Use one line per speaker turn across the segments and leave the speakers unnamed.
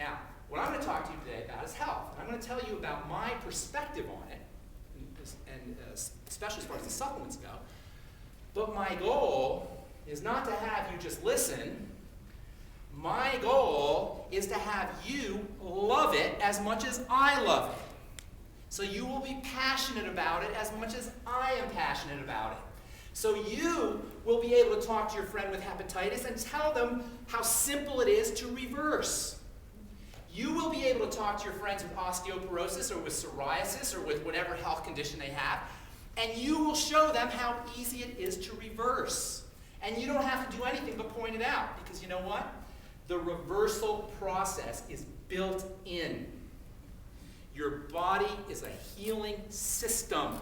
Now, what I'm going to talk to you today about is health. And I'm going to tell you about my perspective on it, and especially as far as the supplements go. But my goal is not to have you just listen. My goal is to have you love it as much as I love it. So you will be passionate about it as much as I am passionate about it. So you will be able to talk to your friend with hepatitis and tell them how simple it is to reverse. You will be able to talk to your friends with osteoporosis or with psoriasis or with whatever health condition they have, and you will show them how easy it is to reverse. And you don't have to do anything but point it out, because you know what? The reversal process is built in. Your body is a healing system.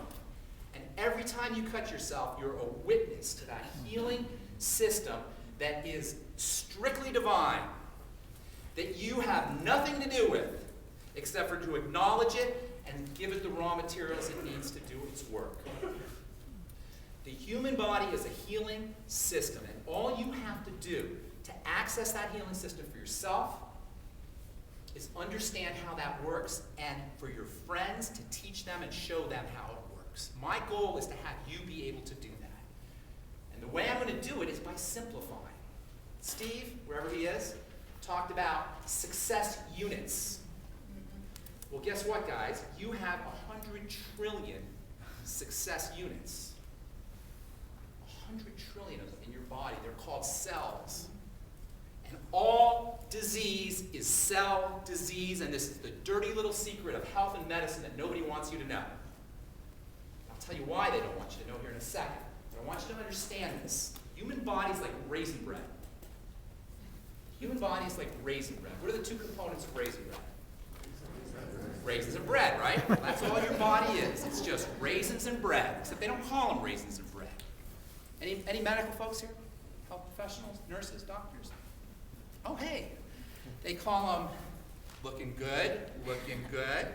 And every time you cut yourself, you're a witness to that healing system that is strictly divine, that you have nothing to do with, except for to acknowledge it and give it the raw materials it needs to do its work. The human body is a healing system, and all you have to do to access that healing system for yourself is understand how that works, and for your friends to teach them and show them how it works. My goal is to have you be able to do that. And the way I'm going to do it is by simplifying. Steve, wherever he is, talked about success units. Well, guess what, guys? You have 100 trillion success units. 100 trillion of them in your body. They're called cells. And all disease is cell disease, and this is the dirty little secret of health and medicine that nobody wants you to know. I'll tell you why they don't want you to know here in a second. But I want you to understand this. Human body is like raisin bread. Human body is like raisin bread. What are the two components of raisin bread? Raisins and bread, right? That's all your body is. It's just raisins and bread, except they don't call them raisins and bread. Any medical folks here? Health professionals, nurses, doctors? Oh, hey. They call them looking good, looking good.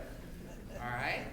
All right?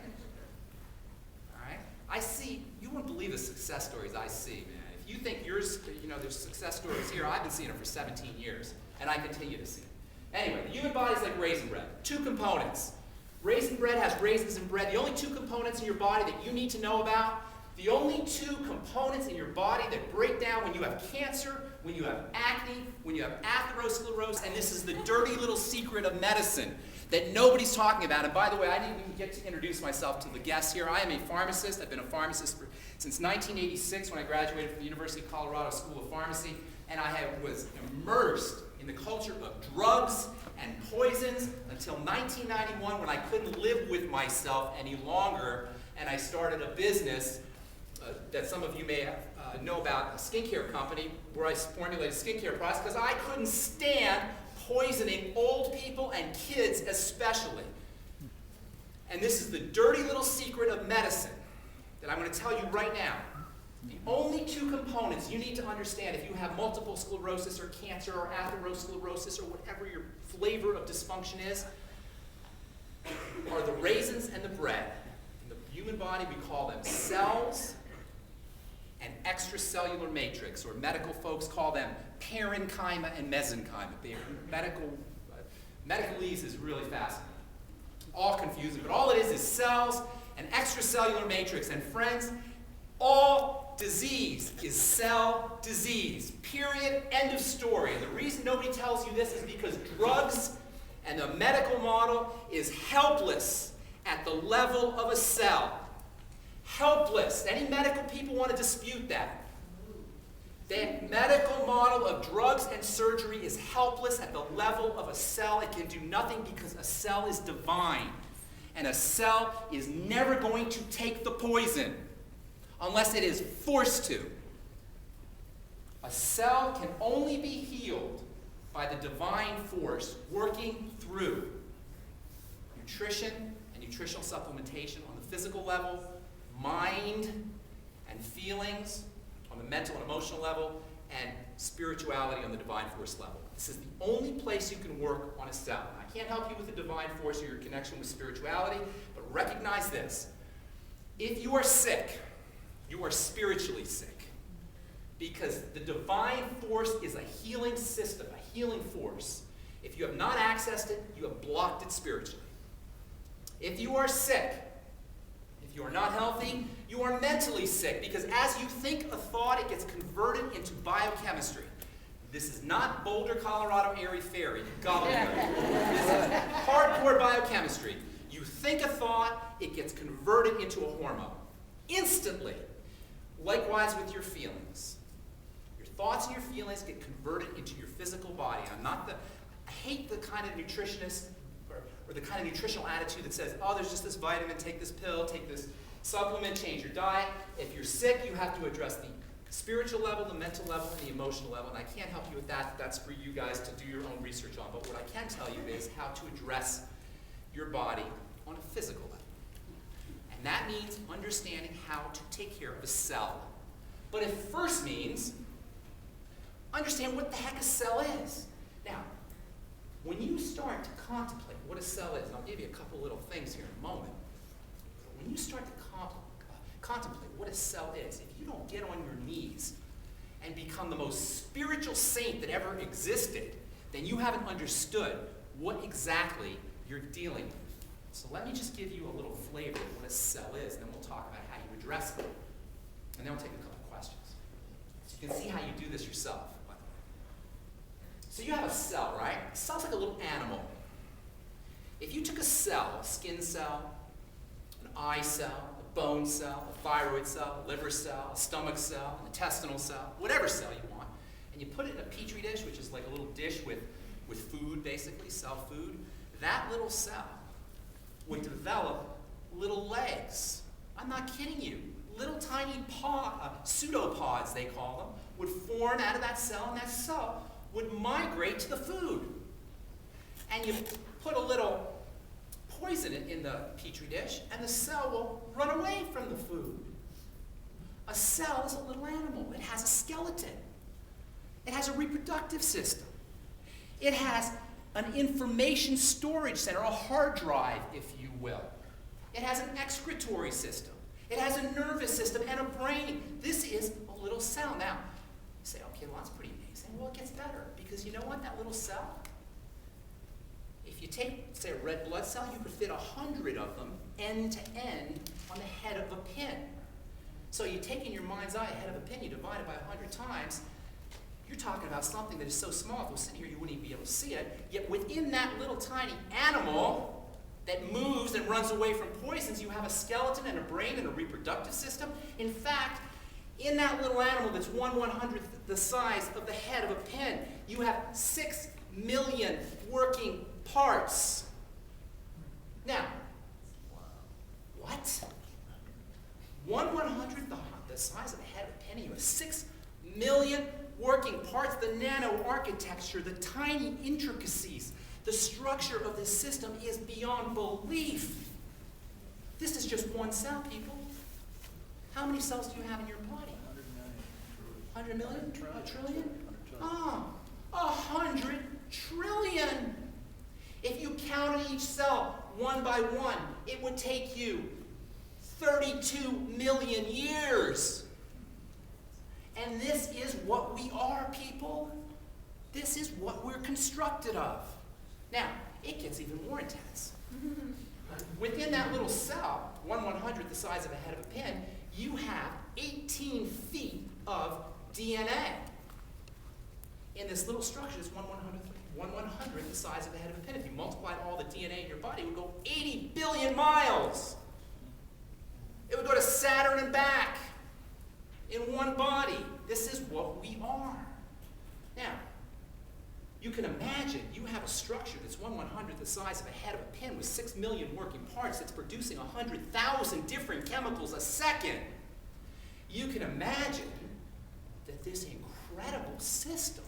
All right? I see, you wouldn't believe the success stories I see, man. If you think yours, there's success stories here, I've been seeing them for 17 years, and I continue to see them. Anyway, the human body is like raisin bread. Two components. Raisin bread has raisins and bread. The only two components in your body that you need to know about, the only two components in your body that break down when you have cancer, when you have acne, when you have atherosclerosis, and this is the dirty little secret of medicine that nobody's talking about. And by the way, I didn't even get to introduce myself to the guests here. I am a pharmacist. I've been a pharmacist since 1986 when I graduated from the University of Colorado School of Pharmacy, and I was immersed in the culture of drugs and poisons until 1991 when I couldn't live with myself any longer, and I started a business that some of you may know about, a skincare company where I formulated skincare products because I couldn't stand poisoning old people and kids especially. And this is the dirty little secret of medicine that I'm going to tell you right now. The only two components you need to understand if you have multiple sclerosis or cancer or atherosclerosis or whatever your flavor of dysfunction is are the raisins and the bread. In the human body, we call them cells and extracellular matrix, or medical folks call them parenchyma and mesenchyma. Medicalese is really fascinating. All confusing, but all it is cells and extracellular matrix. And friends, all disease is cell disease. Period. End of story. And the reason nobody tells you this is because drugs and the medical model is helpless at the level of a cell. Helpless. Any medical people want to dispute that? The medical model of drugs and surgery is helpless at the level of a cell. It can do nothing because a cell is divine. And a cell is never going to take the poison unless it is forced to. A cell can only be healed by the divine force working through nutrition and nutritional supplementation on the physical level, mind and feelings on the mental and emotional level, and spirituality on the divine force level. This is the only place you can work on a cell. I can't help you with the divine force or your connection with spirituality, but recognize this. If you are sick, you are spiritually sick, because the divine force is a healing system, a healing force. If you have not accessed it, you have blocked it spiritually. If you are sick, if you are not healthy, you are mentally sick, because as you think a thought, it gets converted into biochemistry. This is not Boulder, Colorado, airy-fairy, gobbledygook. This is hardcore biochemistry. You think a thought, it gets converted into a hormone. Instantly. Likewise with your feelings. Your thoughts and your feelings get converted into your physical body. I hate the kind of nutritionist or the kind of nutritional attitude that says, oh, there's just this vitamin, take this pill, take this supplement, change your diet. If you're sick, you have to address the spiritual level, the mental level, and the emotional level. And I can't help you with that. That's for you guys to do your own research on. But what I can tell you is how to address your body on a physical level. And that means understanding how to take care of a cell. But it first means understand what the heck a cell is. Now, when you start to contemplate what a cell is, and I'll give you a couple little things here in a moment, but when you start to contemplate what a cell is, if you don't get on your knees and become the most spiritual saint that ever existed, then you haven't understood what exactly you're dealing with. So let me just give you a little flavor of what a cell is, and then we'll talk about how you address it. And then we'll take a couple questions. So you can see how you do this yourself. So you have a cell, right? A cell's like a little animal. If you took a cell, a skin cell, an eye cell, a bone cell, a thyroid cell, a liver cell, a stomach cell, an intestinal cell, whatever cell you want, and you put it in a petri dish, which is like a little dish with food, basically, cell food, that little cell would develop little legs. I'm not kidding you. Little tiny pseudopods, they call them, would form out of that cell, and that cell would migrate to the food. And you put a little poison in the petri dish, and the cell will run away from the food. A cell is a little animal. It has a skeleton. It has a reproductive system. It has an information storage center, a hard drive, if you will. It has an excretory system. It has a nervous system and a brain. This is a little cell. Now, you say, okay, well, that's pretty amazing. Well, it gets better, because you know what? That little cell, if you take, say, a red blood cell, you could fit 100 of them end to end on the head of a pin. So you take in your mind's eye a head of a pin, you divide it by 100 times, you're talking about something that is so small, if it was sitting here, you wouldn't even be able to see it. Yet within that little tiny animal that moves and runs away from poisons, you have a skeleton and a brain and a reproductive system. In fact, in that little animal that's 1/100th the size of the head of a pin, you have 6 million working parts. Now, what? 1/100th the size of the head of a pin, and you have 6 million working parts, the nano architecture, the tiny intricacies, the structure of this system is beyond belief. This is just one cell, people. How many cells do you have in your body? 100 million? A trillion? Ah, 100 trillion. If you counted each cell one by one, it would take you 32 million years. And this is what we are, people. This is what we're constructed of. Now, it gets even more intense. Within that little cell, 1/100th the size of a head of a pin, you have 18 feet of DNA. In this little structure, it's 1/100th the size of the head of a pin. If you multiplied all the DNA in your body, it would go 80 billion miles. It would go to Saturn and back in one body. This is what we are. Now, you can imagine you have a structure that's 1/100th the size of a head of a pin with 6 million working parts that's producing 100,000 different chemicals a second. You can imagine that this incredible system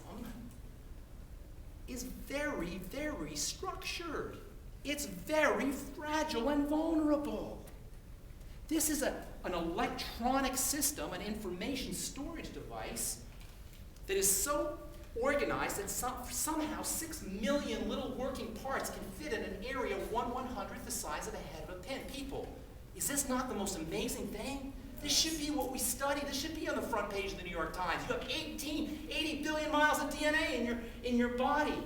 is very, very structured. It's very fragile and vulnerable. This is an electronic system, an information storage device that is so organized that somehow 6 million little working parts can fit in an area 1/100th the size of the head of a pin. People, is this not the most amazing thing? This should be what we study. This should be on the front page of the New York Times. You have 80 billion miles of DNA in your body.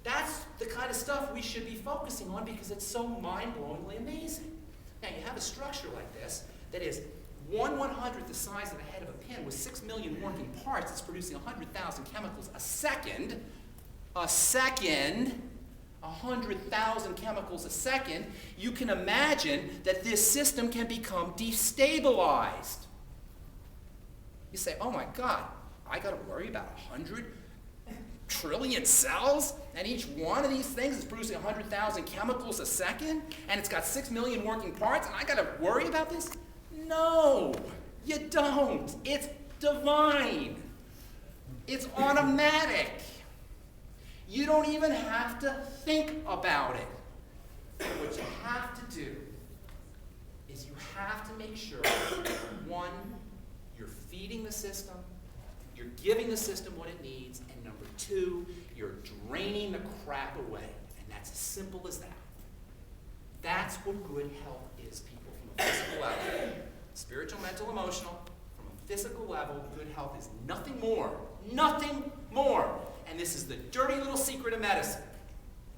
That's the kind of stuff we should be focusing on because it's so mind-blowingly amazing. Now, you have a structure like this that is 1/100th the size of the head of a pin with 6 million working parts. It's producing 100,000 chemicals a second. 100,000 chemicals a second. You can imagine that this system can become destabilized. You say, oh my God, I got to worry about 100 trillion cells, and each one of these things is producing 100,000 chemicals a second, and it's got 6 million working parts, and I got to worry about this? No, you don't. It's divine. It's automatic. You don't even have to think about it. What you have to do is you have to make sure, one, you're feeding the system, you're giving the system what it needs, and number two, you're draining the crap away. And that's as simple as that. That's what good health is, people, from a physical level. Spiritual, mental, emotional. From a physical level, good health is nothing more. Nothing more. And this is the dirty little secret of medicine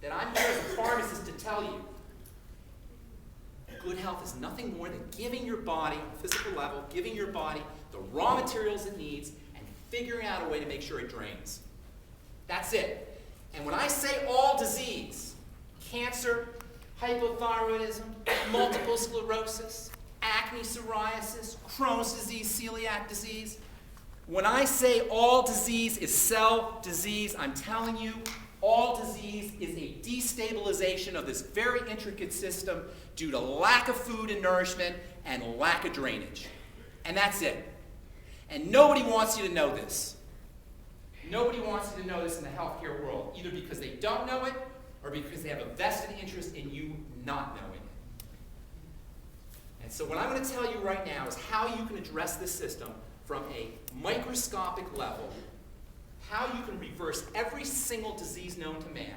that I'm here as a pharmacist to tell you. Good health is nothing more than giving your body, on a physical level, giving your body the raw materials it needs and figuring out a way to make sure it drains. That's it. And when I say all disease, cancer, hypothyroidism, multiple sclerosis, acne, psoriasis, Crohn's disease, celiac disease, when I say all disease is cell disease, I'm telling you, all disease is a destabilization of this very intricate system due to lack of food and nourishment and lack of drainage. And that's it. And nobody wants you to know this. Nobody wants you to know this in the healthcare world, either because they don't know it or because they have a vested interest in you not knowing it. And so what I'm going to tell you right now is how you can address this system from a microscopic level, how you can reverse every single disease known to man.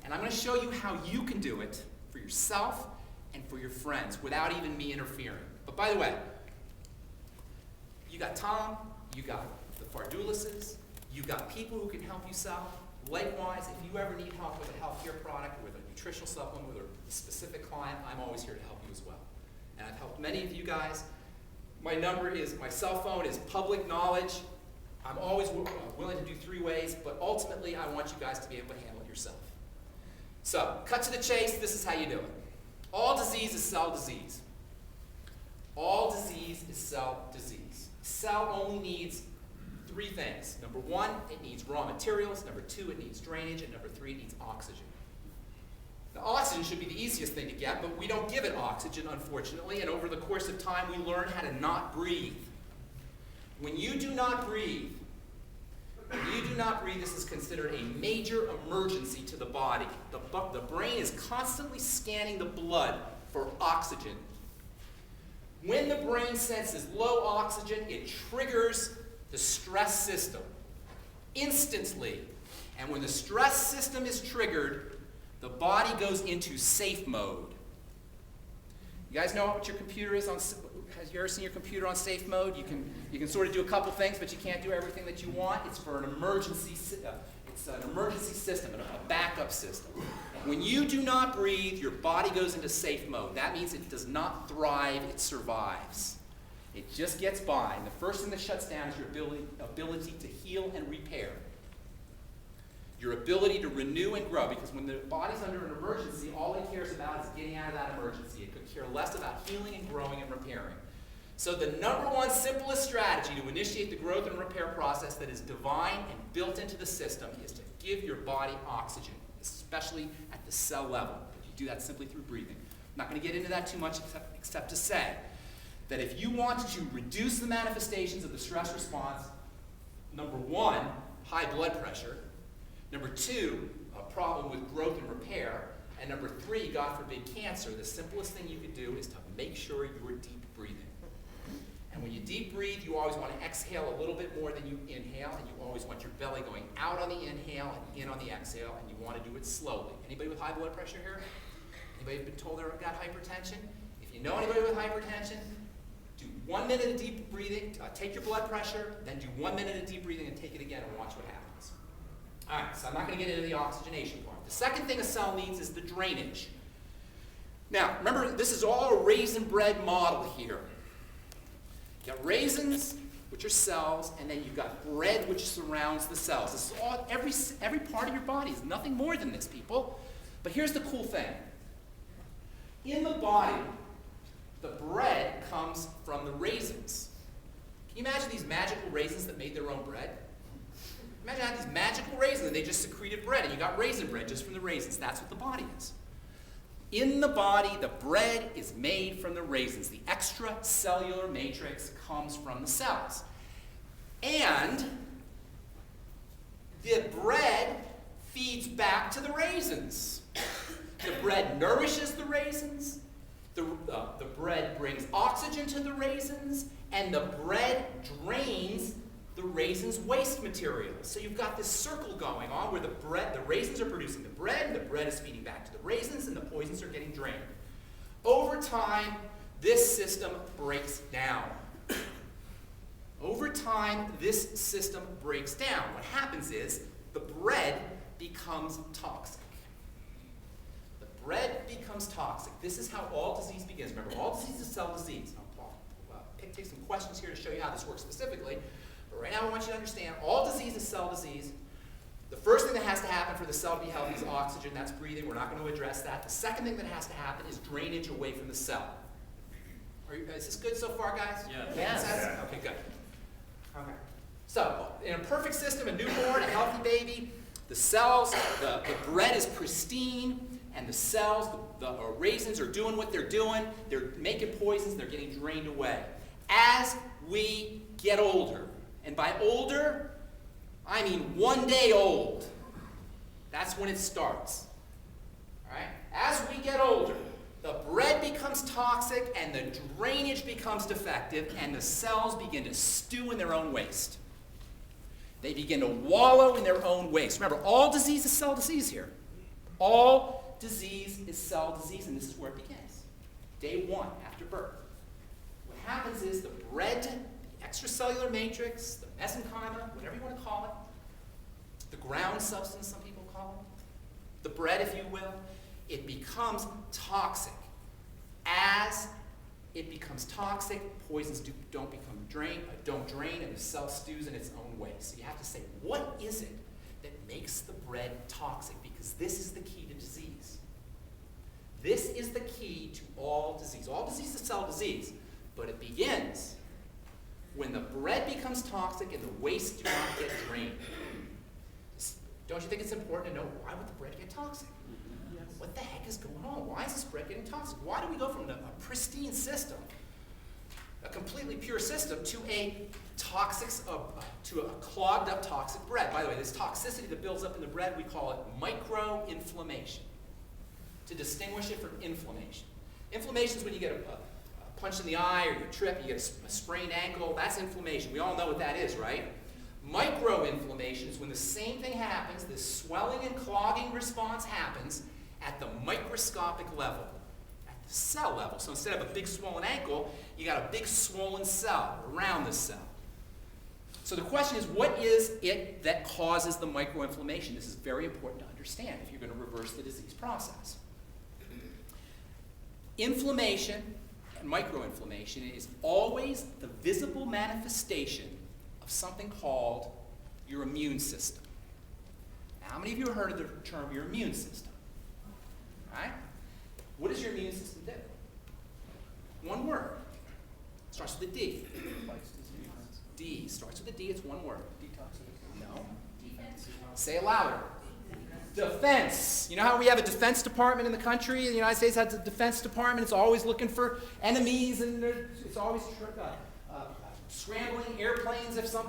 And I'm going to show you how you can do it for yourself and for your friends without even me interfering. But by the way, you got Tom, you got the Fardulises, you got people who can help you sell. Likewise, if you ever need help with a healthcare product or with a nutritional supplement with a specific client, I'm always here to help you as well. And I've helped many of you guys. My cell phone is public knowledge. I'm always willing to do 3 ways, but ultimately I want you guys to be able to handle it yourself. So, cut to the chase, this is how you do it. All disease is cell disease. All disease is cell disease. Cell only needs 3 things. Number 1, it needs raw materials. Number 2, it needs drainage. And number 3, it needs oxygen. The oxygen should be the easiest thing to get, but we don't give it oxygen, unfortunately, and over the course of time we learn how to not breathe. When you do not breathe, this is considered a major emergency to the body. The brain is constantly scanning the blood for oxygen. When the brain senses low oxygen, it triggers the stress system instantly. And when the stress system is triggered, the body goes into safe mode. You guys know what your computer is on? Have you ever seen your computer on safe mode? You can sort of do a couple things, but you can't do everything that you want. It's for an emergency. It's an emergency system, a backup system. When you do not breathe, your body goes into safe mode. That means it does not thrive; it survives. It just gets by. And the first thing that shuts down is your ability to heal and repair. Your ability to renew and grow, because when the body's under an emergency, all it cares about is getting out of that emergency. It could care less about healing and growing and repairing. So the number 1 simplest strategy to initiate the growth and repair process that is divine and built into the system is to give your body oxygen, especially at the cell level. You do that simply through breathing. I'm not going to get into that too much except to say that if you want to reduce the manifestations of the stress response, number 1, high blood pressure, number 2, a problem with growth and repair, and number 3, God forbid, cancer, the simplest thing you could do is to make sure you're deep breathing. And when you deep breathe, you always want to exhale a little bit more than you inhale, and you always want your belly going out on the inhale and in on the exhale, and you want to do it slowly. Anybody with high blood pressure here? Anybody been told they've got hypertension? If you know anybody with hypertension, do 1 minute of deep breathing, take your blood pressure, then do 1 minute of deep breathing and take it again and watch what happens. All right, so I'm not going to get into the oxygenation part. The second thing a cell needs is the drainage. Now, remember, this is all a raisin bread model here. You got raisins, which are cells, and then you've got bread, which surrounds the cells. This is all, every part of your body is nothing more than this, people. But here's the cool thing. In the body, the bread comes from the raisins. Can you imagine these magical raisins that made their own bread? Imagine having these magical raisins and they just secreted bread, and you got raisin bread just from the raisins. That's what the body is. In the body, the bread is made from the raisins. The extracellular matrix comes from the cells. And the bread feeds back to the raisins. The bread nourishes the raisins. The bread brings oxygen to the raisins. And the bread drains the raisins' waste material. So you've got this circle going on where the raisins are producing the bread, and the bread is feeding back to the raisins, and the poisons are getting drained. Over time, this system breaks down. Over time, this system breaks down. What happens is the bread becomes toxic. The bread becomes toxic. This is how all disease begins. Remember, all disease is cell disease. I'll take some questions here to show you how this works specifically. But right now I want you to understand all disease is cell disease. The first thing that has to happen for the cell to be healthy is oxygen. That's breathing. We're not going to address that. The second thing that has to happen is drainage away from the cell. Is this good so far, guys?
Yes.
Okay, good. Okay. So, in a perfect system, a newborn, a healthy baby, the cells, the bread is pristine, and the cells, the raisins are doing what they're doing. They're making poisons. They're getting drained away. As we get older, and by older, I mean 1 day old. That's when it starts. All right? As we get older, the bread becomes toxic and the drainage becomes defective, and the cells begin to stew in their own waste. They begin to wallow in their own waste. Remember, all disease is cell disease here. All disease is cell disease, and this is where it begins. Day 1 after birth. What happens is the bread, the extracellular matrix, the mesenchyma, whatever you want to call it, the ground substance some people call it, the bread, if you will, it becomes toxic. As it becomes toxic, poisons don't drain, and the cell stews in its own way. So you have to say, what is it that makes the bread toxic? Because this is the key to disease. This is the key to all disease. All disease is cell disease, but it begins when the bread becomes toxic and the waste do not get drained. Don't you think it's important to know why would the bread get toxic? Yes. What the heck is going on? Why is this bread getting toxic? Why do we go from a pristine system, a completely pure system, to a clogged up toxic bread? By the way, this toxicity that builds up in the bread, we call it microinflammation, to distinguish it from inflammation. Inflammation is when you get a punch in the eye, or you trip, you get a sprained ankle. That's inflammation. We all know what that is, right? Microinflammation is when the same thing happens, this swelling and clogging response happens at the microscopic level, at the cell level. So instead of a big swollen ankle, you got a big swollen cell around the cell. So the question is, what is it that causes the microinflammation? This is very important to understand if you're going to reverse the disease process. Inflammation and microinflammation is always the visible manifestation of something called your immune system. Now, how many of you have heard of the term your immune system? All right? What does your immune system do? One word. It starts with a D. D. Starts with a D. It's one word. No. Defense. Say it louder. Defense. You know how we have a defense department in the country? The United States has a defense department. It's always looking for enemies, and it's always scrambling airplanes. If some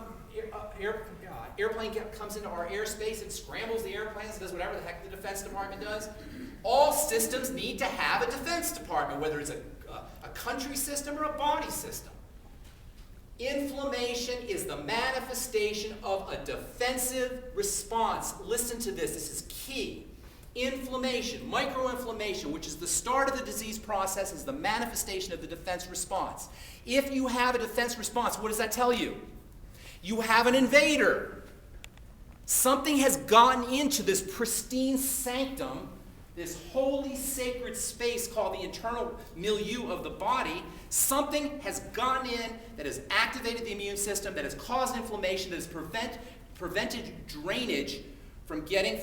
airplane comes into our airspace, it scrambles the airplanes, does whatever the heck the Defense Department does. All systems need to have a Defense Department, whether it's a country system or a body system. Inflammation is the manifestation of a defensive response. Listen to this. This is key. Inflammation, microinflammation, which is the start of the disease process, is the manifestation of the defense response. If you have a defense response, what does that tell you? You have an invader. Something has gotten into this pristine sanctum, this holy sacred space called the internal milieu of the body. Something has gotten in that has activated the immune system, that has caused inflammation, that has prevented drainage from getting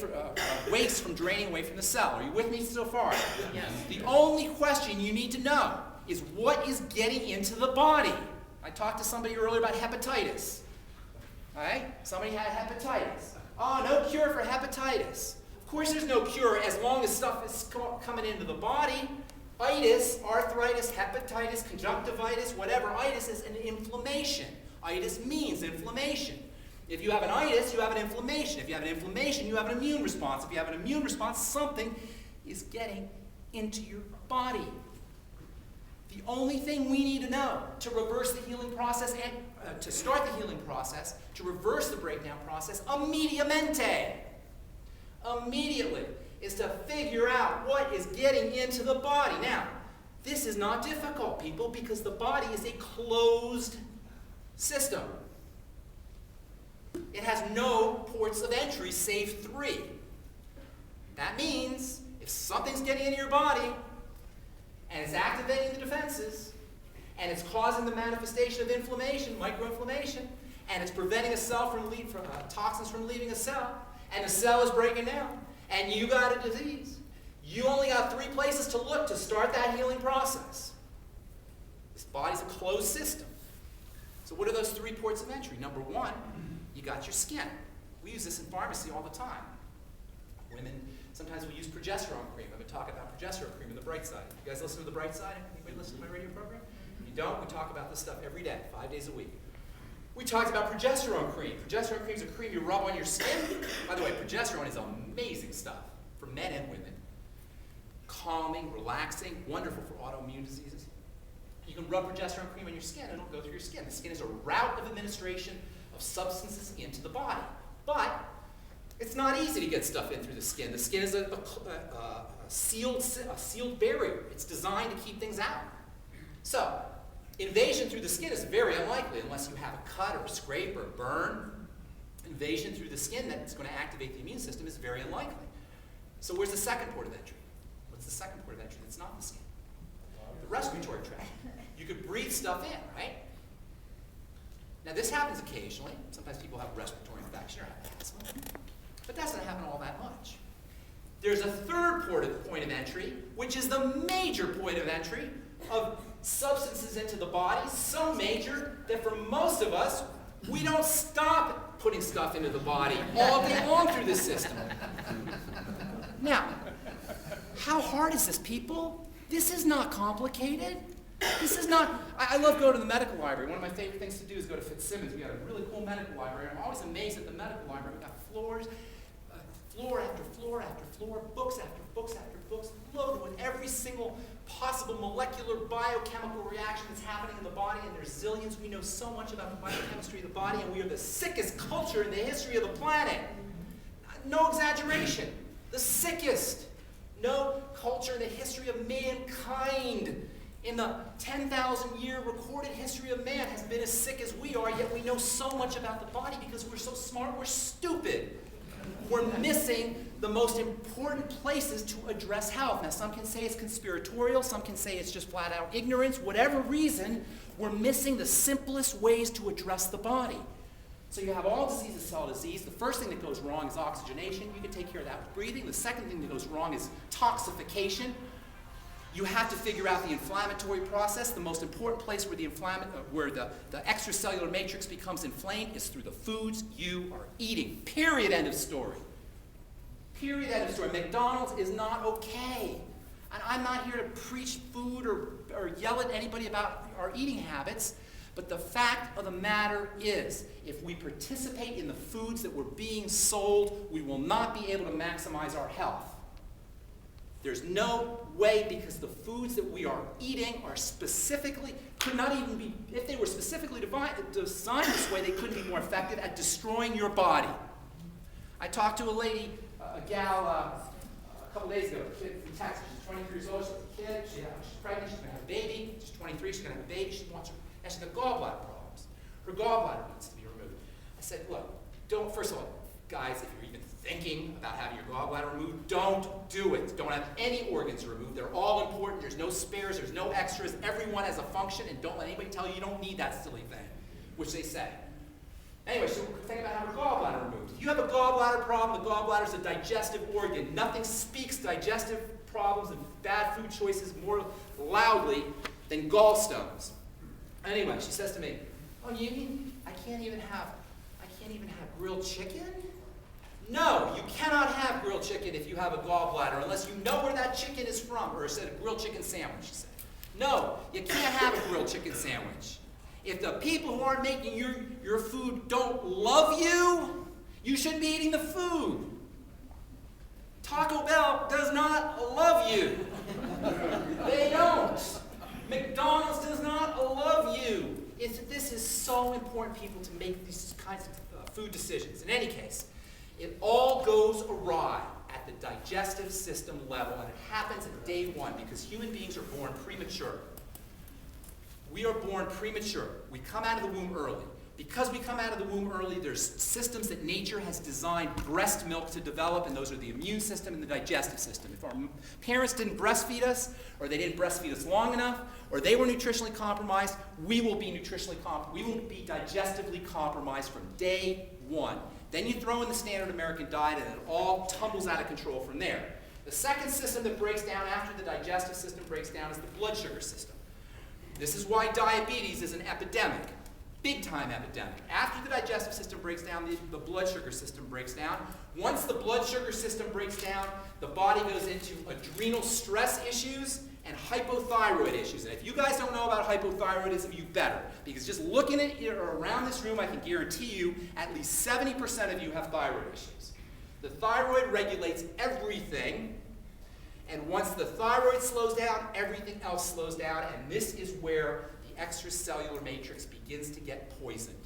waste from draining away from the cell. Are you with me so far?
Yes.
The only question you need to know is what is getting into the body. I talked to somebody earlier about hepatitis. All right? Somebody had hepatitis. Oh, no cure for hepatitis. Of course there's no cure as long as stuff is coming into the body. Itis, arthritis, hepatitis, conjunctivitis, whatever. Itis is an inflammation. Itis means inflammation. If you have an itis, you have an inflammation. If you have an inflammation, you have an immune response. If you have an immune response, something is getting into your body. The only thing we need to know to reverse the healing process and to start the healing process, to reverse the breakdown process, immediately, is to figure out what is getting into the body. Now, this is not difficult, people, because the body is a closed system. It has no ports of entry save 3. That means if something's getting into your body and it's activating the defenses and it's causing the manifestation of inflammation, microinflammation, and it's preventing a cell from toxins from leaving a cell, and the cell is breaking down, and you got a disease, you only got 3 places to look to start that healing process. This body's a closed system. So what are those 3 ports of entry? Number 1, you got your skin. We use this in pharmacy all the time. Women, sometimes we use progesterone cream. I've been talking about progesterone cream in The Bright Side. You guys listen to The Bright Side? Anybody listen to my radio program? If you don't, we talk about this stuff every day, 5 days a week. We talked about progesterone cream. Progesterone cream is a cream you rub on your skin. By the way, progesterone is amazing stuff for men and women. Calming, relaxing, wonderful for autoimmune diseases. You can rub progesterone cream on your skin and it'll go through your skin. The skin is a route of administration of substances into the body. But it's not easy to get stuff in through the skin. The skin is a sealed barrier. It's designed to keep things out. So, invasion through the skin is very unlikely unless you have a cut or a scrape or a burn. Invasion through the skin that's going to activate the immune system is very unlikely. So where's the second port of entry? What's the second port of entry that's not the skin? The respiratory tract. You could breathe stuff in, right? Now this happens occasionally. Sometimes people have respiratory infection or have asthma. But that doesn't happen all that much. There's a third point of entry, which is the major point of entry of substances into the body, so major that for most of us, we don't stop putting stuff into the body all day long through this system. Now, how hard is this, people? This is not complicated. This is not, I love going to the medical library. One of my favorite things to do is go to Fitzsimmons. We got a really cool medical library. I'm always amazed at the medical library. We got floor after floor after floor, books after books after books, loaded with every single possible molecular biochemical reaction that's happening in the body, and there's zillions. We know so much about the biochemistry of the body, and we are the sickest culture in the history of the planet. No exaggeration. The sickest. No culture in the history of mankind in the 10,000-year recorded history of man has been as sick as we are, yet we know so much about the body because we're so smart, we're stupid. We're missing the most important places to address health. Now, some can say it's conspiratorial, some can say it's just flat out ignorance. Whatever reason, we're missing the simplest ways to address the body. So you have all diseases, cell disease. The first thing that goes wrong is oxygenation. You can take care of that with breathing. The second thing that goes wrong is toxification. You have to figure out the inflammatory process. The most important place where the extracellular matrix becomes inflamed is through the foods you are eating. Period, end of story. Period, end of story. McDonald's is not okay. And I'm not here to preach food or yell at anybody about our eating habits, but the fact of the matter is, if we participate in the foods that were being sold, we will not be able to maximize our health. There's no way, because the foods that we are eating are could not even be, if they were specifically designed this way, they couldn't be more effective at destroying your body. I talked to a lady, a gal, couple days ago, a kid from Texas, she's 23 years old, she's a kid, she's pregnant, she's going to have a baby, she's 23, she's going to have a baby, she wants her, and she's got gallbladder problems. Her gallbladder needs to be removed. I said, look, first of all, guys, if you're even thinking about having your gallbladder removed, don't do it. Don't have any organs removed. They're all important. There's no spares. There's no extras. Everyone has a function, and don't let anybody tell you you don't need that silly thing, which they say. Anyway, so think about having a gallbladder removed. If you have a gallbladder problem, the gallbladder is a digestive organ. Nothing speaks digestive problems and bad food choices more loudly than gallstones. Anyway, she says to me, oh, you mean I can't even have grilled chicken? No, you cannot have grilled chicken if you have a gallbladder unless you know where that chicken is from. Or I said a grilled chicken sandwich, she said. No, you can't have a grilled chicken sandwich. If the people who aren't making your food don't love you, you shouldn't be eating the food. Taco Bell does not love you. They don't. McDonald's does not love you. This is so important, people, to make these kinds of food decisions. In any case, it all goes awry at the digestive system level, and it happens at day one because human beings are born premature. We are born premature. We come out of the womb early. Because we come out of the womb early, there's systems that nature has designed breast milk to develop, and those are the immune system and the digestive system. If our parents didn't breastfeed us, or they didn't breastfeed us long enough, or they were nutritionally compromised, we will be we will be digestively compromised from day one. Then you throw in the standard American diet, and it all tumbles out of control from there. The second system that breaks down after the digestive system breaks down is the blood sugar system. This is why diabetes is an epidemic. Big-time epidemic. After the digestive system breaks down, the blood sugar system breaks down. Once the blood sugar system breaks down, the body goes into adrenal stress issues and hypothyroid issues. And if you guys don't know about hypothyroidism, you better. Because just looking at it around this room, I can guarantee you at least 70% of you have thyroid issues. The thyroid regulates everything. And once the thyroid slows down, everything else slows down. And this is where extracellular matrix begins to get poisoned.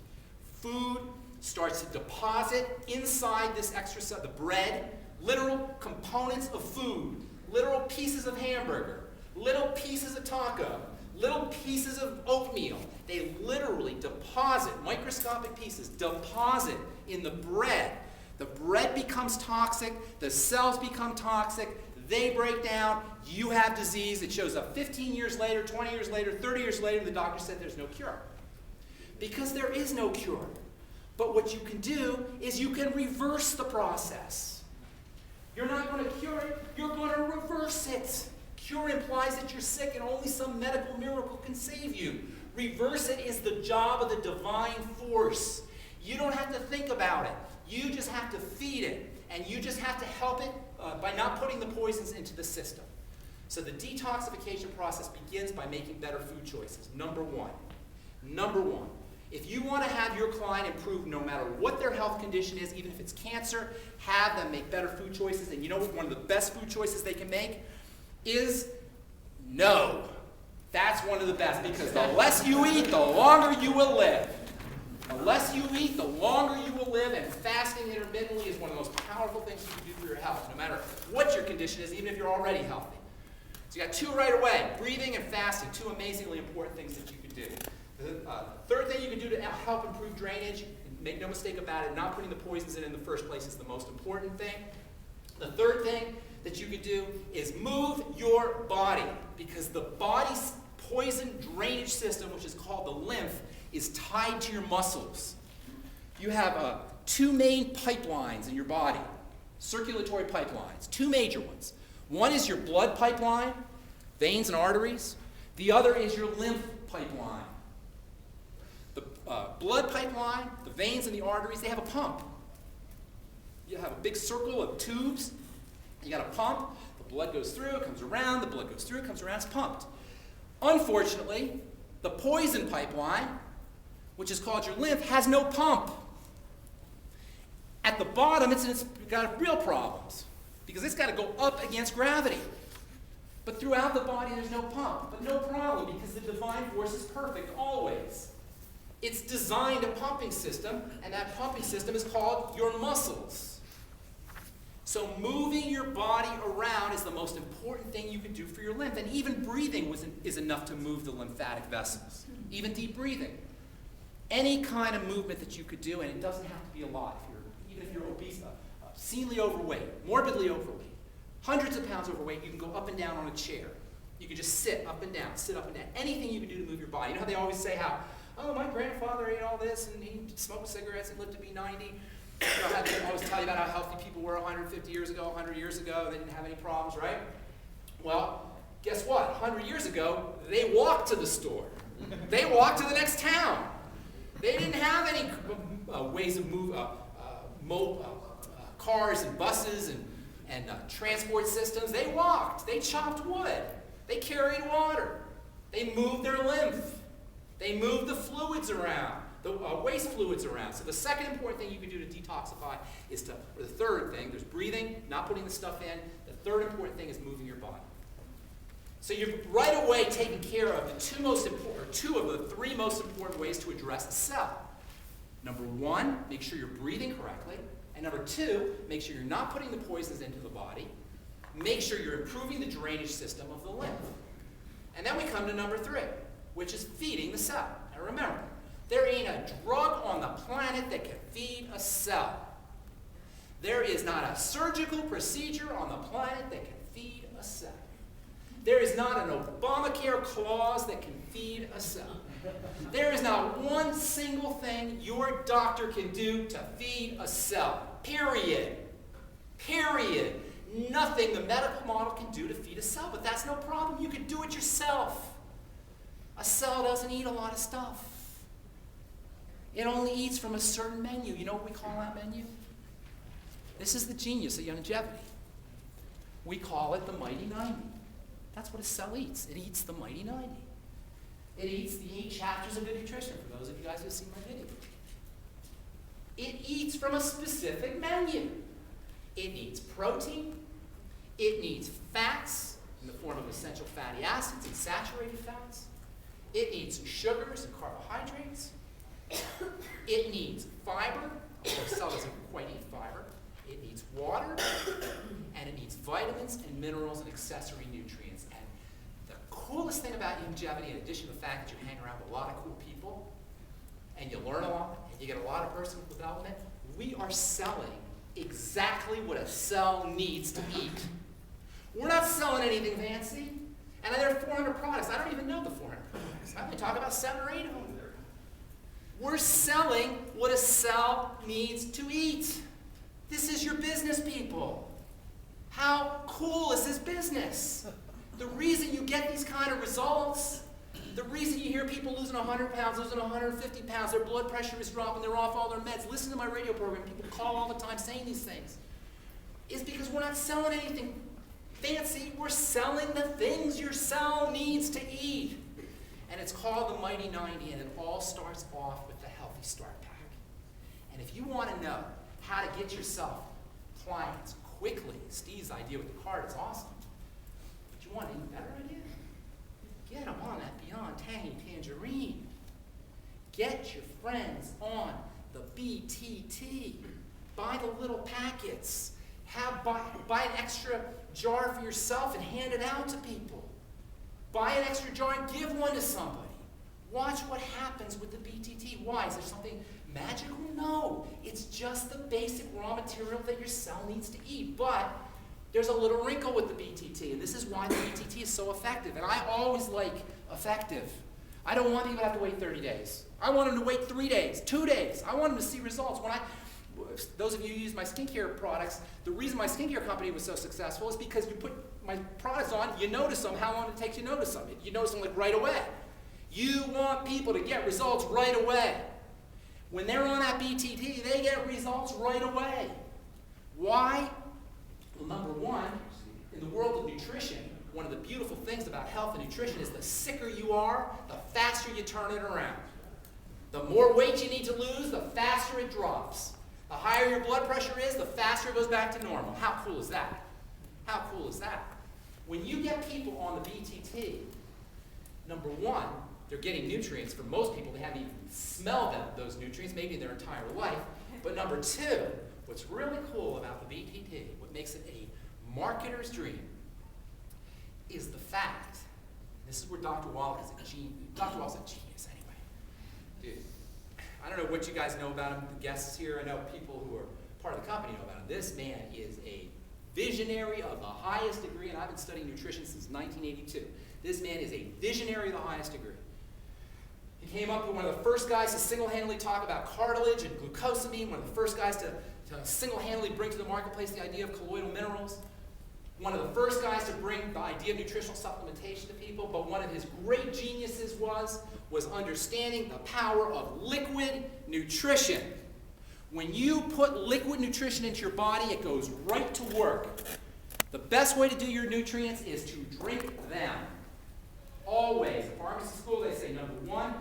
Food starts to deposit inside this the bread, literal components of food, literal pieces of hamburger, little pieces of taco, little pieces of oatmeal. They literally deposit, microscopic pieces, deposit in the bread. The bread becomes toxic, the cells become toxic, they break down, you have disease, it shows up 15 years later, 20 years later, 30 years later, the doctor said there's no cure. Because there is no cure. But what you can do is you can reverse the process. You're not going to cure it, you're going to reverse it. Cure implies that you're sick and only some medical miracle can save you. Reverse it is the job of the divine force. You don't have to think about it. You just have to feed it. And you just have to help it by not putting the poisons into the system. So the detoxification process begins by making better food choices. Number one. If you want to have your client improve no matter what their health condition is, even if it's cancer, have them make better food choices. And you know what one of the best food choices they can make is no. That's one of the best, because the less you eat, the longer you will live. The less you eat, the longer you will live, and fasting intermittently is one of the most powerful things you can do for your health, no matter what your condition is, even if you're already healthy. So you got two right away, breathing and fasting, two amazingly important things that you can do. The third thing you can do to help improve drainage, and make no mistake about it, not putting the poisons in the first place is the most important thing. The third thing that you can do is move your body, because the body's poison drainage system, which is called the lymph, is tied to your muscles. You have two main pipelines in your body, circulatory pipelines, two major ones. One is your blood pipeline, veins and arteries. The other is your lymph pipeline. The blood pipeline, the veins and the arteries, they have a pump. You have a big circle of tubes. You got a pump. The blood goes through, it comes around. The blood goes through, it comes around. It's pumped. Unfortunately, the poison pipeline, which is called your lymph, has no pump. At the bottom, it's got real problems, because it's got to go up against gravity. But throughout the body, there's no pump. But no problem, because the divine force is perfect always. It's designed a pumping system, and that pumping system is called your muscles. So moving your body around is the most important thing you can do for your lymph. And even breathing is enough to move the lymphatic vessels. Even deep breathing. Any kind of movement that you could do, and it doesn't have to be a lot. Even if you're obese, obscenely overweight, morbidly overweight, hundreds of pounds overweight, you can go up and down on a chair. You can just sit up and down, sit up and down. Anything you can do to move your body. You know how they always say how, oh, my grandfather ate all this, and he smoked cigarettes and lived to be 90. You know how they always tell you about how healthy people were 150 years ago, 100 years ago, they didn't have any problems, right? Well, guess what? 100 years ago, they walked to the store. They walked to the next town. They didn't have any ways of move, cars and buses and transport systems. They walked. They chopped wood. They carried water. They moved their lymph. They moved the fluids around, the waste fluids around. So the second important thing you can do to detoxify is to, or the third thing, there's breathing, not putting the stuff in. The third important thing is moving your body. So you're right away taking care of the two of the three most important ways to address a cell. Number one, make sure you're breathing correctly. And number two, make sure you're not putting the poisons into the body. Make sure you're improving the drainage system of the lymph. And then we come to number three, which is feeding the cell. Now remember, there ain't a drug on the planet that can feed a cell. There is not a surgical procedure on the planet that can feed a cell. There is not an Obamacare clause that can feed a cell. There is not one single thing your doctor can do to feed a cell. Period. Period. Nothing the medical model can do to feed a cell, but that's no problem. You can do it yourself. A cell doesn't eat a lot of stuff. It only eats from a certain menu. You know what we call that menu? This is the genius of longevity. We call it the Mighty 90. That's what a cell eats. It eats the Mighty 90. It eats the 8 chapters of good nutrition, for those of you guys who have seen my video. It eats from a specific menu. It needs protein. It needs fats in the form of essential fatty acids and saturated fats. It needs sugars and carbohydrates. It needs fiber. The cell doesn't quite eat fiber. It needs water. And it needs vitamins and minerals and accessory nutrients. And the coolest thing about longevity, in addition to the fact that you hang around with a lot of cool people, and you learn a lot, and you get a lot of personal development, we are selling exactly what a cell needs to eat. We're not selling anything fancy. And there are 400 products. I don't even know the 400 products. I only talk about 7 or 8 of them. We're selling what a cell needs to eat. This is your business, people. How cool is this business? The reason you get these kind of results, the reason you hear people losing 100 pounds, losing 150 pounds, their blood pressure is dropping, they're off all their meds. Listen to my radio program. People call all the time saying these things. Is because we're not selling anything fancy. We're selling the things your cell needs to eat. And it's called the Mighty 90, and it all starts off with the Healthy Start Pack. And if you want to know how to get yourself clients quickly, Steve's idea with the card is awesome. But you want an even better idea? Get them on that Beyond Tangy Tangerine. Get your friends on the BTT. Buy the little packets. Buy an extra jar for yourself and hand it out to people. Buy an extra jar and give one to somebody. Watch what happens with the BTT. Why? Is there something magical? No. It's just the basic raw material that your cell needs to eat. But there's a little wrinkle with the BTT, and this is why the BTT is so effective. And I always like effective. I don't want people to have to wait 30 days. I want them to wait 3 days, 2 days. I want them to see results. Those of you who use my skincare products, the reason my skincare company was so successful is because you put my products on, you notice them, how long it takes you to notice them. You notice them like right away. You want people to get results right away. When they're on that BTT, they get results right away. Why? Well, number one, in the world of nutrition, one of the beautiful things about health and nutrition is the sicker you are, the faster you turn it around. The more weight you need to lose, the faster it drops. The higher your blood pressure is, the faster it goes back to normal. How cool is that? How cool is that? When you get people on the BTT, number one, they're getting nutrients. For most people, they haven't even smelled those nutrients, maybe their entire life. But number two, what's really cool about the BTT, what makes makes it a marketer's dream is the fact, this is where Dr. Wallach is a genius. Dr. Wallach's a genius anyway. Dude, I don't know what you guys know about him, the guests here. I know people who are part of the company know about him. This man is a visionary of the highest degree, and I've been studying nutrition since 1982. This man is a visionary of the highest degree. He came up with one of the first guys to single-handedly talk about cartilage and glucosamine, one of the first guys to single-handedly bring to the marketplace the idea of colloidal minerals, one of the first guys to bring the idea of nutritional supplementation to people, but one of his great geniuses was understanding the power of liquid nutrition. When you put liquid nutrition into your body, it goes right to work. The best way to do your nutrients is to drink them. Always. In pharmacy school, they say number one,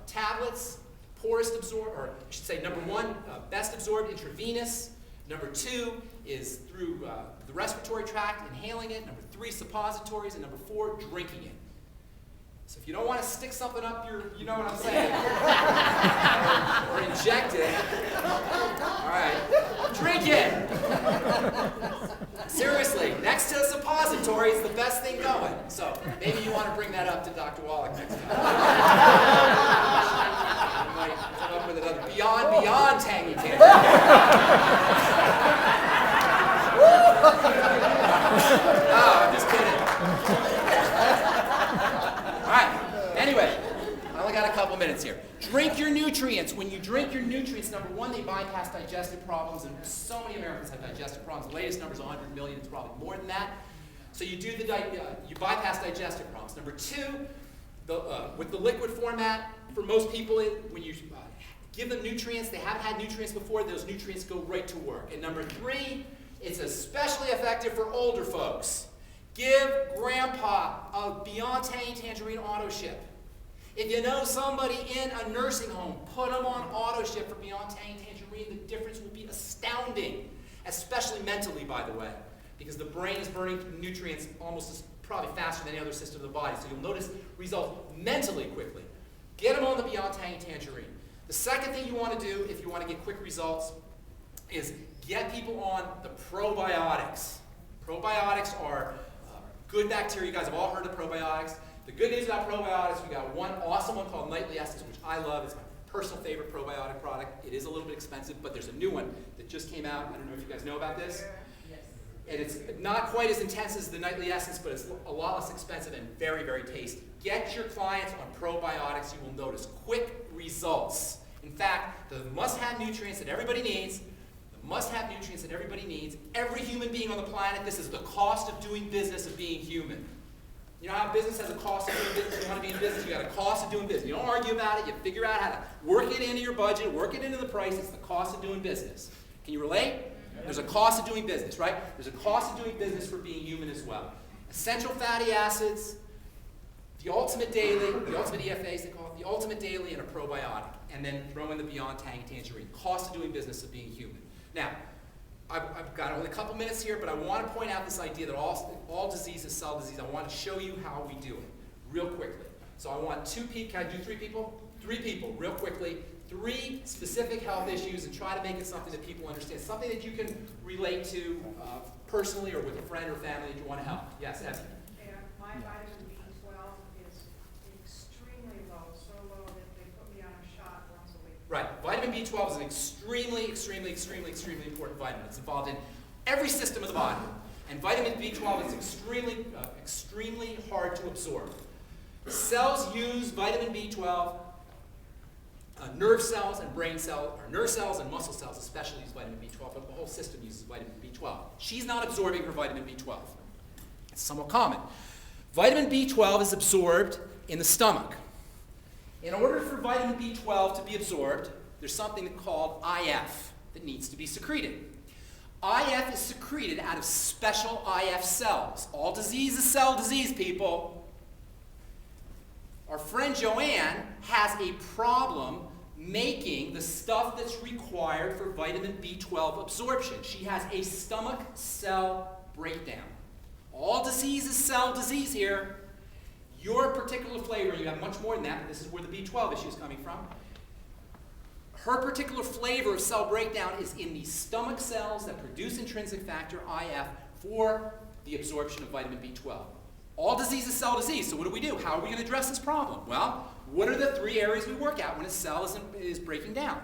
tablets, poorest absorbed, or I should say number one, best absorbed intravenous. Number two is through the respiratory tract, inhaling it. Number three, suppositories. And number four, drinking it. So if you don't want to stick something up your, you know what I'm saying, or inject it, all right, drink it. Seriously, next to the suppository is the best thing going. So maybe you want to bring that up to Dr. Wallach next time. You might come up with another beyond tangy tangent. No, I'm just kidding. All right, anyway, I only got a couple minutes here. Drink your nutrients. When you drink your nutrients, number one, they bypass digestive problems, and so many Americans have digestive problems. The latest number is 100 million. It's probably more than that. So you do you bypass digestive problems. Number two, with the liquid format, for most people, when you give them nutrients, they haven't had nutrients before, those nutrients go right to work. And number three, it's especially effective for older folks. Give Grandpa a Beyond Tangy Tangerine auto ship. If you know somebody in a nursing home, put them on auto ship for Beyond Tangy Tangerine. The difference will be astounding, especially mentally, by the way, because the brain is burning nutrients probably faster than any other system of the body. So you'll notice results mentally quickly. Get them on the Beyond Tangy Tangerine. The second thing you want to do if you want to get quick results is get people on the probiotics. Probiotics are good bacteria. You guys have all heard of probiotics. The good news about probiotics, we got one awesome one called Nightly Essence, which I love. It's my personal favorite probiotic product. It is a little bit expensive, but there's a new one that just came out. I don't know if you guys know about this. Yes. And it's not quite as intense as the Nightly Essence, but it's a lot less expensive and very, very tasty. Get your clients on probiotics. You will notice quick results. In fact, the must-have nutrients that everybody needs, every human being on the planet, this is the cost of doing business of being human. You know how business has a cost of doing business? You want to be in business, you got a cost of doing business. You don't argue about it, you figure out how to work it into your budget, work it into the price. It's the cost of doing business. Can you relate? There's a cost of doing business, right? There's a cost of doing business for being human as well. Essential fatty acids, the ultimate daily, the ultimate EFAs they call it, the ultimate daily, and a probiotic. And then throw in the Beyond Tangy Tangerine. Cost of doing business of being human. Now, I've got only a couple minutes here, but I want to point out this idea that all disease is cell disease. I want to show you how we do it real quickly. So I want 2 people. Can I do 3 people? 3 people, real quickly. 3 specific health issues, and try to make it something that people understand. Something that you can relate to personally or with a friend or family that you want to help. Yes, Effie.
Yeah, my vitamin B12 is extremely low, so low that they put me on a shot once a week.
Right. Vitamin B12 is an extremely important vitamin. It's involved in every system of the body. And vitamin B12 is extremely hard to absorb. Cells use vitamin B12. Nerve cells and brain cells, or nerve cells and muscle cells especially use vitamin B12, but the whole system uses vitamin B12. She's not absorbing her vitamin B12. It's somewhat common. Vitamin B12 is absorbed in the stomach. In order for vitamin B12 to be absorbed, there's something called IF that needs to be secreted. IF is secreted out of special IF cells. All disease is cell disease, people. Our friend Joanne has a problem making the stuff that's required for vitamin B12 absorption. She has a stomach cell breakdown. All disease is cell disease here. Your particular flavor, you have much more than that, but this is where the B12 issue is coming from. Her particular flavor of cell breakdown is in the stomach cells that produce intrinsic factor IF for the absorption of vitamin B12. All disease is cell disease, so what do? How are we going to address this problem? Well, what are the 3 areas we work at when a cell is breaking down?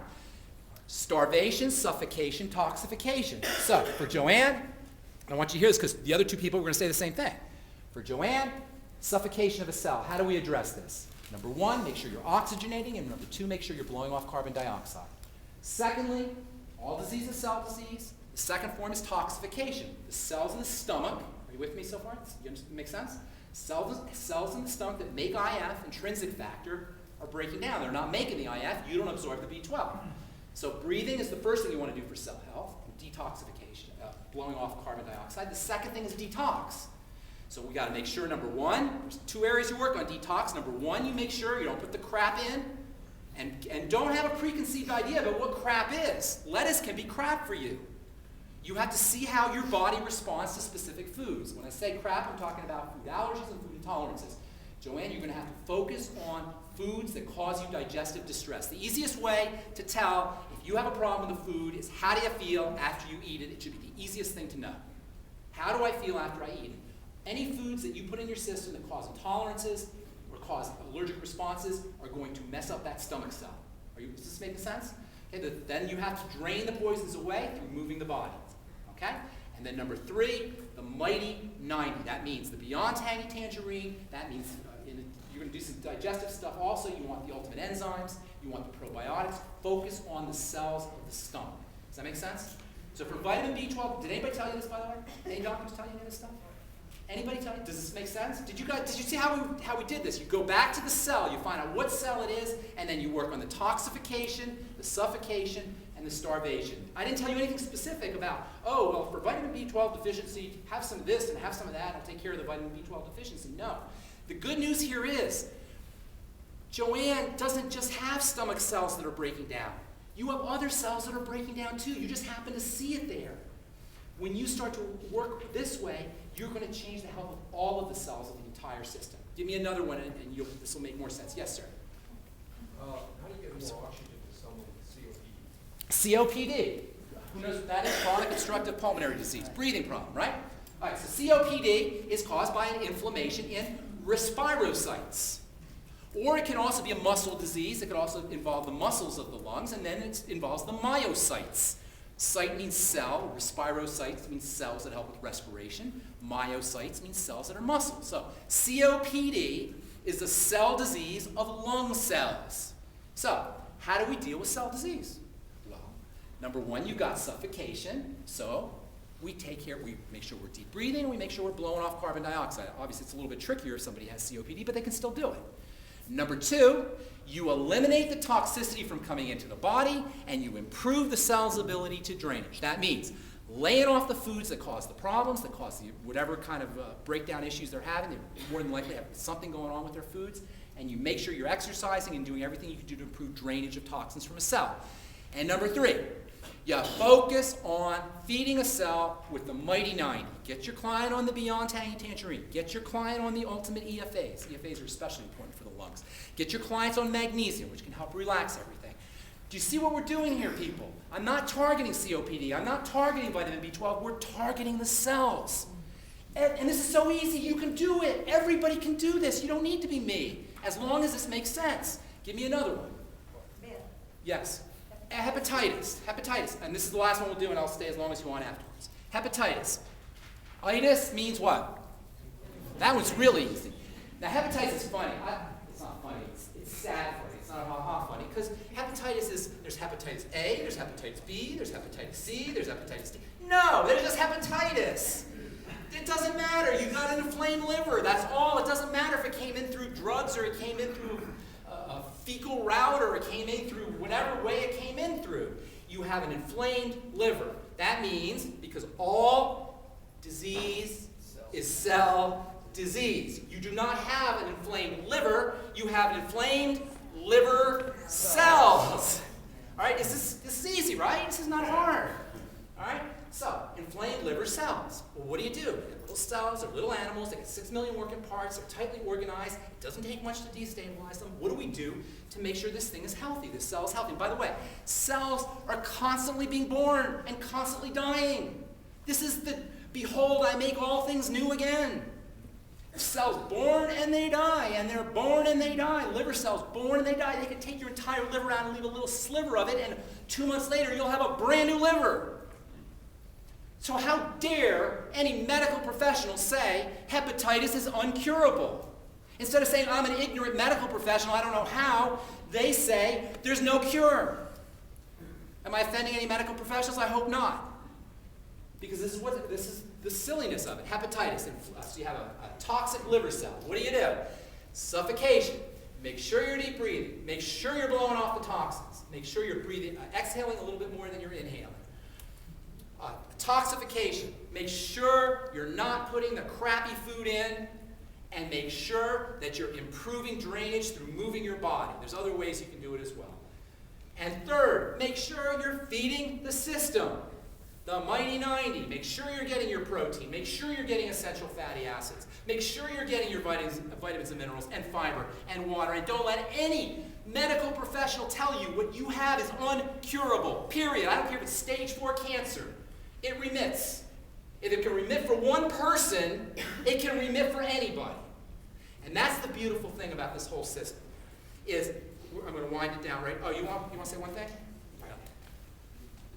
Starvation, suffocation, toxification. So, for Joanne, I want you to hear this because the other 2 people are going to say the same thing. For Joanne, suffocation of a cell. How do we address this? Number 1, make sure you're oxygenating, and number 2, make sure you're blowing off carbon dioxide. Secondly, all disease is cell disease. The second form is toxification. The cells in the stomach, are you with me so far? You understand, make sense? Cells in the stomach that make IF, intrinsic factor, are breaking down. They're not making the IF. You don't absorb the B12. So breathing is the first thing you want to do for cell health, detoxification, blowing off carbon dioxide. The second thing is detox. So we got to make sure, number 1, there's 2 areas you work on detox. Number 1, you make sure you don't put the crap in, and don't have a preconceived idea about what crap is. Lettuce can be crap for you. You have to see how your body responds to specific foods. When I say crap, I'm talking about food allergies and food intolerances. Joanne, you're going to have to focus on foods that cause you digestive distress. The easiest way to tell if you have a problem with a food is how do you feel after you eat it. It should be the easiest thing to know. How do I feel after I eat it? Any foods that you put in your system that cause intolerances or cause allergic responses are going to mess up that stomach cell. Does this make sense? Okay, then you have to drain the poisons away through moving the body. Okay? And then number 3, the mighty 90. That means the beyond tangy tangerine. That means you're going to do some digestive stuff also. You want the ultimate enzymes. You want the probiotics. Focus on the cells of the stomach. Does that make sense? So for vitamin B12, did anybody tell you this, by the way? Any doctors tell you any of this stuff? Anybody tell you? Does this make sense? Did you see how we did this? You go back to the cell, you find out what cell it is, and then you work on the toxification, the suffocation, and the starvation. I didn't tell you anything specific about, oh, well, for vitamin B12 deficiency, have some of this and have some of that, and take care of the vitamin B12 deficiency. No. The good news here is, Joanne doesn't just have stomach cells that are breaking down. You have other cells that are breaking down too. You just happen to see it there. When you start to work this way, you're going to change the health of all of the cells of the entire system. Give me another one, and this will make more sense. Yes, sir?
How do you get more oxygen to someone with COPD?
COPD. Who knows what that is? Chronic obstructive pulmonary disease. Breathing problem, right? All right, so COPD is caused by an inflammation in respirocytes. Or it can also be a muscle disease. It could also involve the muscles of the lungs, and then it involves the myocytes. Cyte means cell, respirocytes means cells that help with respiration, myocytes means cells that are muscles. So COPD is a cell disease of lung cells. So how do we deal with cell disease? Well, number 1, you've got suffocation, so we make sure we're deep breathing, and we make sure we're blowing off carbon dioxide. Obviously it's a little bit trickier if somebody has COPD, but they can still do it. Number 2, you eliminate the toxicity from coming into the body, and you improve the cell's ability to drainage. That means laying off the foods that cause the problems, that cause whatever kind of breakdown issues they're having. They more than likely have something going on with their foods, and you make sure you're exercising and doing everything you can do to improve drainage of toxins from a cell. And number 3, you focus on feeding a cell with the mighty 90. Get your client on the beyond tangy tangerine. Get your client on the ultimate EFAs. EFAs are especially important for the lungs. Get your clients on magnesium, which can help relax everything. Do you see what we're doing here, people? I'm not targeting COPD. I'm not targeting vitamin B12. We're targeting the cells. And this is so easy. You can do it. Everybody can do this. You don't need to be me, as long as this makes sense. Give me another one. Yes. Hepatitis, and this is the last one we'll do, and I'll stay as long as you want afterwards. Hepatitis. Itis means what? That one's really easy. Now, hepatitis is funny. It's not funny. It's sad funny. It's not ha-ha funny, because hepatitis is, there's hepatitis A, there's hepatitis B, there's hepatitis C, there's hepatitis D. No, there's just hepatitis. It doesn't matter. You got an inflamed liver. That's all. It doesn't matter if it came in through drugs or it came in through a fecal route or it came in through whatever way it came in through. You have an inflamed liver. That means, because all disease is cell disease. You do not have an inflamed liver. You have inflamed liver cells. All right, this is easy, right? This is not hard. All right? So, inflamed liver cells. Well, what do? They're little cells, they're little animals, they get 6 million working parts, they're tightly organized, it doesn't take much to destabilize them. What do we do to make sure this thing is healthy, this cell is healthy? And by the way, cells are constantly being born and constantly dying. This is the, behold, I make all things new again. Cells born and they die, and they're born and they die. Liver cells born and they die. They can take your entire liver out and leave a little sliver of it, and 2 months later you'll have a brand new liver. So how dare any medical professional say hepatitis is uncurable? Instead of saying I'm an ignorant medical professional, I don't know how, they say there's no cure. Am I offending any medical professionals? I hope not. Because this is the silliness of it. Hepatitis. So you have a toxic liver cell. What do? Suffocation. Make sure you're deep breathing. Make sure you're blowing off the toxins. Make sure you're breathing, exhaling a little bit more than you're inhaling. Toxification. Make sure you're not putting the crappy food in, and make sure that you're improving drainage through moving your body. There's other ways you can do it as well. And third, make sure you're feeding the system. The mighty 90. Make sure you're getting your protein. Make sure you're getting essential fatty acids. Make sure you're getting your vitamins and minerals and fiber and water. And don't let any medical professional tell you what you have is uncurable. Period. I don't care if it's stage 4 cancer. It remits. If it can remit for one person, it can remit for anybody. And that's the beautiful thing about this whole system. I'm going to wind it down, right? Oh, you want to say one thing?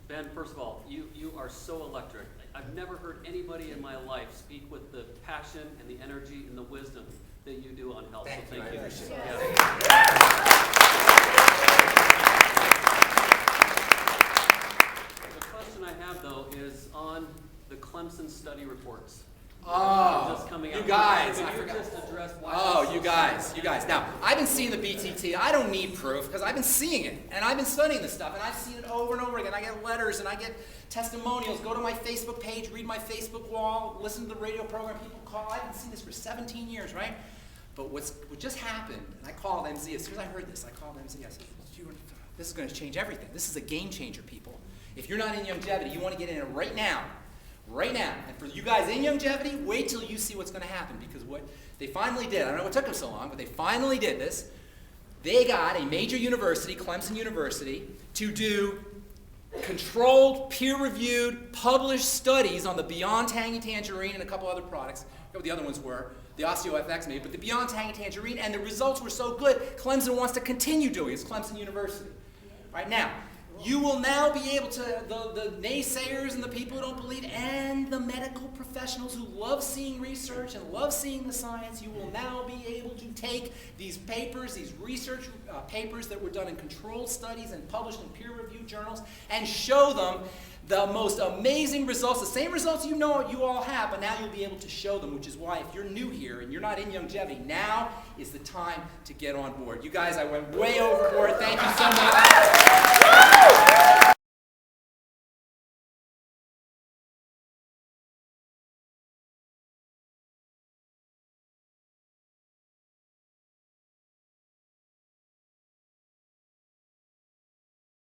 Ben, first of all, you are so electric. I've never heard anybody in my life speak with the passion and the energy and the wisdom that you do on health.
Thank you.
I
appreciate it.
The question I have, though, is on the Clemson study reports.
Oh,
Just coming
you
out.
guys,
Could
I
you
forgot.
just address why
Oh,
that's
you
so
guys. Now, I've been seeing the BTT. I don't need proof because I've been seeing it. And I've been studying this stuff. And I've seen it over and over again. I get letters and I get testimonials. Go to my Facebook page, read my Facebook wall, listen to the radio program people call. I've been seeing this for 17 years, right? But what just happened, and I called MZ, as soon as I heard this, I called MZ. I said, this is going to change everything. This is a game changer, people. If you're not in longevity, you want to get in it right now. Right now. And for you guys in longevity, wait till you see what's going to happen. Because what they finally did, I don't know what took them so long, but they finally did this. They got a major university, Clemson University, to do controlled, peer-reviewed, published studies on the Beyond Tangy Tangerine and a couple other products. I forget what the other ones were. The OsteoFX maybe, but the Beyond Tangy Tangerine, and the results were so good, Clemson wants to continue doing it. It's Clemson University. Right now, you will now be able to, the naysayers and the people who don't believe, and the medical professionals who love seeing research and love seeing the science, you will now be able to take these papers, these research papers that were done in controlled studies and published in peer-reviewed journals, and show them the most amazing results, the same results you know you all have, but now you'll be able to show them, which is why if you're new here and you're not in longevity, now is the time to get on board. You guys, I went way overboard. Thank you so much.